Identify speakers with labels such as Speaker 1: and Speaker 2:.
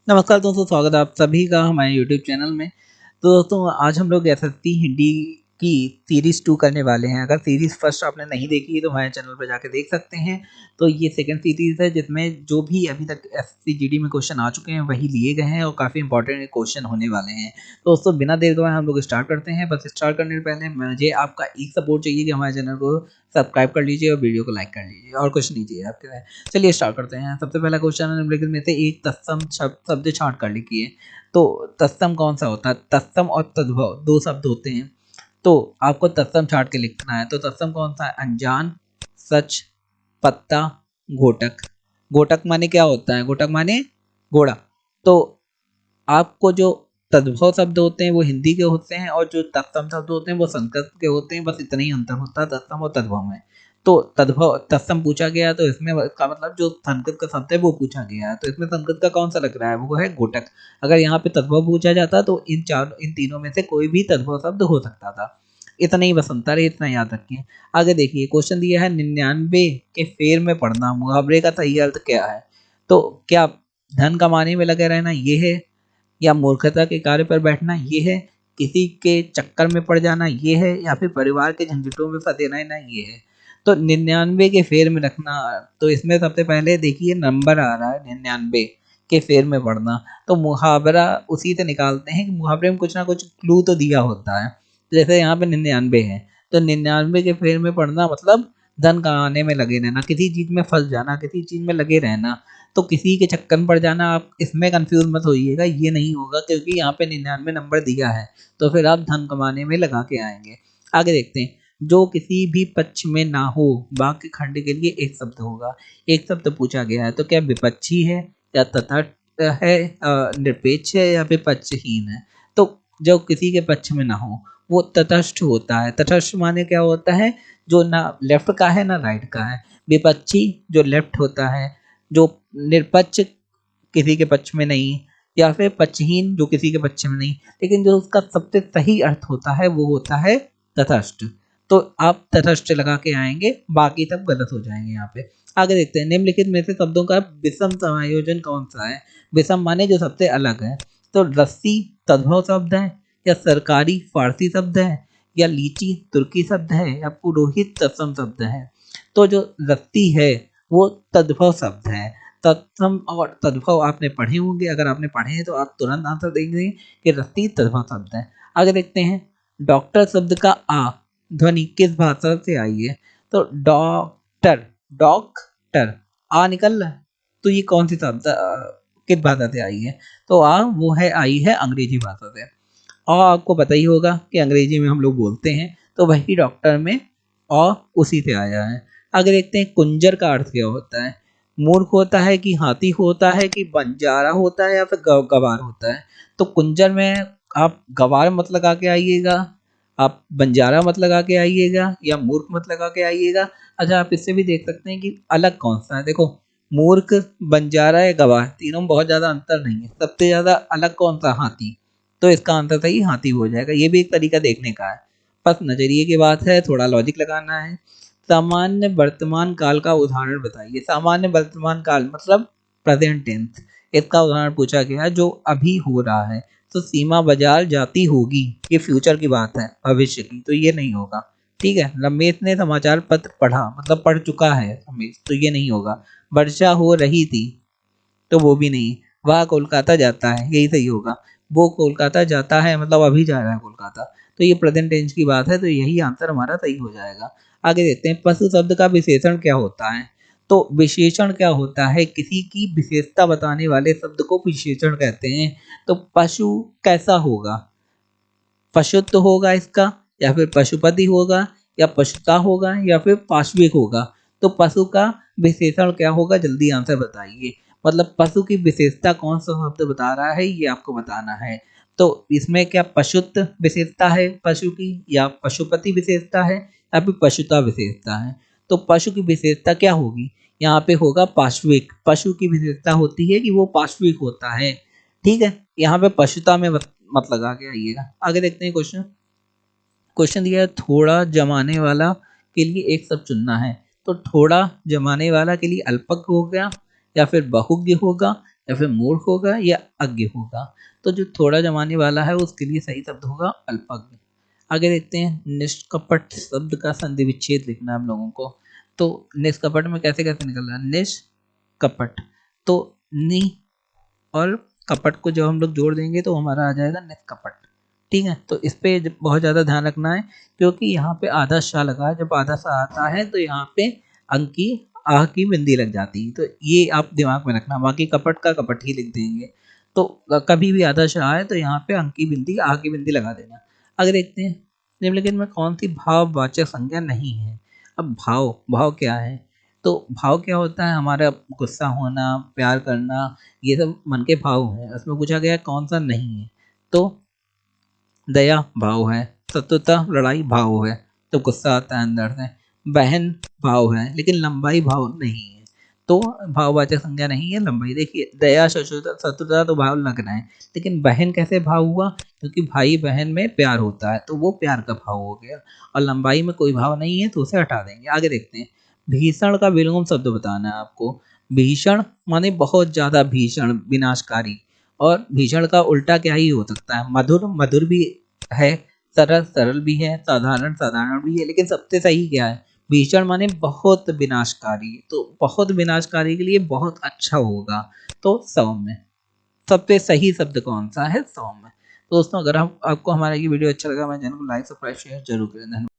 Speaker 1: नमस्कार दोस्तों, स्वागत है आप सभी का हमारे यूट्यूब चैनल में। तो दोस्तों आज हम लोग एसएससी हिंदी की सीरीज़ 2 करने वाले हैं। अगर सीरीज़ फर्स्ट आपने नहीं देखी है तो हमारे चैनल पर जाके देख सकते हैं। तो ये सेकंड सीरीज़ है जिसमें जो भी अभी तक एसएससी जीडी में क्वेश्चन आ चुके हैं वही लिए गए हैं और काफ़ी इंपॉर्टेंट क्वेश्चन होने वाले हैं। तो दोस्तों बिना देर गवाए हम लोग स्टार्ट करते हैं। बस स्टार्ट करने से पहले मुझे आपका एक सपोर्ट चाहिए कि हमारे चैनल को सब्सक्राइब कर लीजिए और वीडियो को लाइक कर लीजिए और कुछ नहीं चाहिए आपके। चलिए स्टार्ट करते हैं। सबसे पहला क्वेश्चन है निम्नलिखित में से एक तत्सम शब्द छांट कर लिखिए। तो तत्सम कौन सा होता है? तत्सम और तद्भव दो शब्द होते हैं, तो आपको तत्सम छांट के लिखना है। तो तत्सम कौन सा है? अनजान, सच, पत्ता, घोटक। घोटक माने क्या होता है? घोटक माने घोड़ा। तो आपको जो तद्भव शब्द होते हैं वो हिंदी के होते हैं और जो तत्सम शब्द होते हैं वो संस्कृत के होते हैं। बस इतना ही अंतर होता है तत्सम और तद्भव में। तो तद्भव तत्सम पूछा गया तो इसमें का मतलब जो संस्कृत का शब्द है वो पूछा गया है। तो इसमें संस्कृत का कौन सा लग रहा है? वो है घोटक। अगर यहाँ पे तद्भव पूछा जाता तो इन तीनों में से कोई भी तद्भव शब्द हो सकता था। इतना ही बस अंतर है, इतना याद रखिए। आगे देखिए क्वेश्चन दिया है 99 के फेर में पढ़ना, मुहावरे का सही अर्थ क्या है? तो क्या धन कमाने में लगे रहना ये है, या मूर्खता के कार्य पर बैठना ये है, किसी के चक्कर में पड़ जाना ये है, या फिर परिवार के झंझटों में फंसे रहना ये है? तो 99 के फेर में रखना, तो इसमें सबसे पहले देखिए नंबर आ रहा है 99 के फेर में पढ़ना। तो मुहावरा उसी से निकालते हैं कि मुहावरे में कुछ ना कुछ क्लू तो दिया होता है। जैसे यहाँ पे 99 है तो 99 के फेर में पढ़ना मतलब धन कमाने में लगे रहना, किसी चीज में फंस जाना, किसी चीज में लगे रहना। तो किसी के चक्कर में पड़ जाना, आप इसमें कंफ्यूज मत होइएगा, ये नहीं होगा क्योंकि यहाँ पे 99 नंबर दिया है तो फिर आप धन कमाने में लगा के आएंगे। आगे देखते हैं। जो किसी भी पक्ष में ना हो, वाक्य खंड के लिए एक शब्द होगा। एक शब्द पूछा गया है, तो क्या विपक्षी है, या तटस्थ है, निरपेक्ष है, या फिर पक्षहीन है? तो जो किसी के पक्ष में ना हो वो तटस्थ होता है। तटस्थ माने क्या होता है? जो ना लेफ्ट का है ना राइट का है। विपक्षी जो लेफ्ट होता है, जो निरपक्ष किसी के पक्ष में नहीं, या फिर पक्षहीन जो किसी के पक्ष में नहीं। लेकिन जो उसका सबसे सही अर्थ होता है वो होता है तटस्थ। तो आप तटस्थ लगा के आएंगे, बाकी सब गलत हो जाएंगे यहाँ पे। आगे देखते हैं निम्नलिखित में से शब्दों का विषम समायोजन कौन सा है? विषम माने जो सबसे अलग है। तो रस्सी तद्भव शब्द है, या सरकारी फारसी शब्द है, या लीची तुर्की शब्द है, या पुरोहित तत्सम शब्द है? तो जो रस्सी है वो तद्भव शब्द है। तत्सम और तद्भव आपने पढ़े होंगे, अगर आपने पढ़े हैं तो आप तुरंत आंसर देंगे कि रस्सी तद्भव शब्द है। आगे देखते हैं। डॉक्टर शब्द का आ ध्वनि किस भाषा से आई है? तो डॉक्टर, डॉक्टर आ निकल रहा है, तो ये कौन सी शब्द किस भाषा से आई है? तो आ वो है आई है अंग्रेजी भाषा से। और आपको पता ही होगा कि अंग्रेजी में हम लोग बोलते हैं तो वही डॉक्टर में और उसी से आया है। आगे देखते हैं कुंजर का अर्थ क्या होता है? मूर्ख होता है, कि हाथी होता है, कि बंजारा होता है, या फिर गवार होता है? तो कुंजर में आप गवार मत लगा के आइएगा, आप बंजारा मत लगा के आइएगा, या मूर्ख मत लगा के आइएगा। अच्छा आप इससे भी देख सकते हैं कि अलग कौन सा है। देखो मूर्ख, बंजारा या गवार तीनों में बहुत ज़्यादा अंतर नहीं है। सबसे ज़्यादा अलग कौन सा? हाथी। तो इसका आंसर सही हाथी हो जाएगा। ये भी एक तरीका देखने का है, बस नजरिए की बात है, थोड़ा लॉजिक लगाना है। सामान्य वर्तमान काल का उदाहरण बताइए। सामान्य वर्तमान काल मतलब प्रेजेंट टेंस, इसका उदाहरण पूछा गया जो अभी हो रहा है। तो सीमा बाजार जाती होगी, ये फ्यूचर की बात है, भविष्य की, तो ये नहीं होगा। ठीक है। रमेश ने समाचार पत्र पढ़ा मतलब पढ़ चुका है रमेश, तो ये नहीं होगा। वर्षा हो रही थी, तो वो भी नहीं। वह कोलकाता जाता है, यही सही होगा। वो कोलकाता जाता है मतलब अभी जा रहा है कोलकाता, तो ये प्रेजेंट टेंस की बात है, तो यही आंसर हमारा सही हो जाएगा। आगे देखते हैं। पशु शब्द का विशेषण क्या होता है? तो विशेषण क्या होता है? किसी की विशेषता बताने वाले शब्द को विशेषण कहते हैं। तो पशु कैसा होगा? पशुत्व होगा इसका, या फिर पशुपति होगा, या पशुता होगा, या फिर पाश्विक होगा? तो पशु का विशेषण क्या होगा? जल्दी आंसर बताइए। मतलब पशु की विशेषता कौन सा शब्द बता रहा है ये आपको बताना है। तो इसमें क्या पशुत्व विशेषता है पशु की, या पशुपति विशेषता है, या फिर पशुता विशेषता है? तो पशु की विशेषता क्या होगी? यहाँ पे होगा पाश्विक। पशु की विशेषता होती है कि वो पाश्विक होता है। ठीक है। यहाँ पे पशुता में मत लगा के आइएगा। आगे देखते हैं क्वेश्चन। क्वेश्चन दिया है थोड़ा जमाने वाला के लिए एक शब्द चुनना है। तो थोड़ा जमाने वाला के लिए अल्पज्ञ हो गया, या फिर बहुज्ञ होगा, या फिर मूर्ख होगा या अज्ञ होगा। तो जो थोड़ा जमाने वाला है उसके लिए सही शब्द होगा अल्पज्ञ। आगे देखते हैं, निष्कपट शब्द का संधि विच्छेद लिखना है हम लोगों को। तो निष्कपट में कैसे कैसे निकल रहा है, निष्कपट, तो नि और कपट को जब हम लोग जोड़ देंगे तो हमारा आ जाएगा निष्कपट। ठीक है, तो इस पे बहुत ज़्यादा ध्यान रखना है, क्योंकि यहाँ पे आधा श लगा है, जब आधा सा आता है तो यहाँ पे अंक की आह की बिंदी लग जाती है, तो ये आप दिमाग में रखना। बाकी कपट का कपट ही लिख देंगे। तो कभी भी आधा श आए तो यहाँ पे अंक की बिंदी, आह की बिंदी लगा देना। आगे देखते हैं, निम्नलिखित में कौन सी भाववाचक संज्ञा नहीं है। अब भाव, भाव क्या है, तो भाव क्या होता है, हमारा गुस्सा होना, प्यार करना, ये सब मन के भाव हैं। उसमें पूछा गया कौन सा नहीं है, तो दया भाव है, शत्रुता लड़ाई भाव है, तो गुस्सा आता है अंदर से। बहन भाव है लेकिन लंबाई भाव नहीं है, तो भाववाचक संज्ञा नहीं है लंबाई। देखिए दया शत्रुता, शत्रुता तो भाव लग रहा है, लेकिन बहन कैसे भाव हुआ, क्योंकि भाई बहन में प्यार होता है तो वो प्यार का भाव हो गया। और लंबाई में कोई भाव नहीं है तो उसे हटा देंगे। आगे देखते हैं, भीषण का विलोम शब्द बताना है आपको। भीषण माने बहुत ज्यादा भीषण, विनाशकारी। और भीषण का उल्टा क्या ही हो सकता है, मधुर, मधुर भी है, सरल, सरल भी है, साधारण, साधारण भी है, लेकिन सबसे सही क्या है, भीषण माने बहुत विनाशकारी। तो बहुत विनाशकारी के लिए बहुत अच्छा होगा, तो सौम्य। सबसे सही शब्द कौन सा है, सौम्य। तो दोस्तों अगर आपको हमारा ये वीडियो अच्छा लगा, हमारे चैनल को लाइक सब्सक्राइब शेयर जरूर करें। धन्यवाद।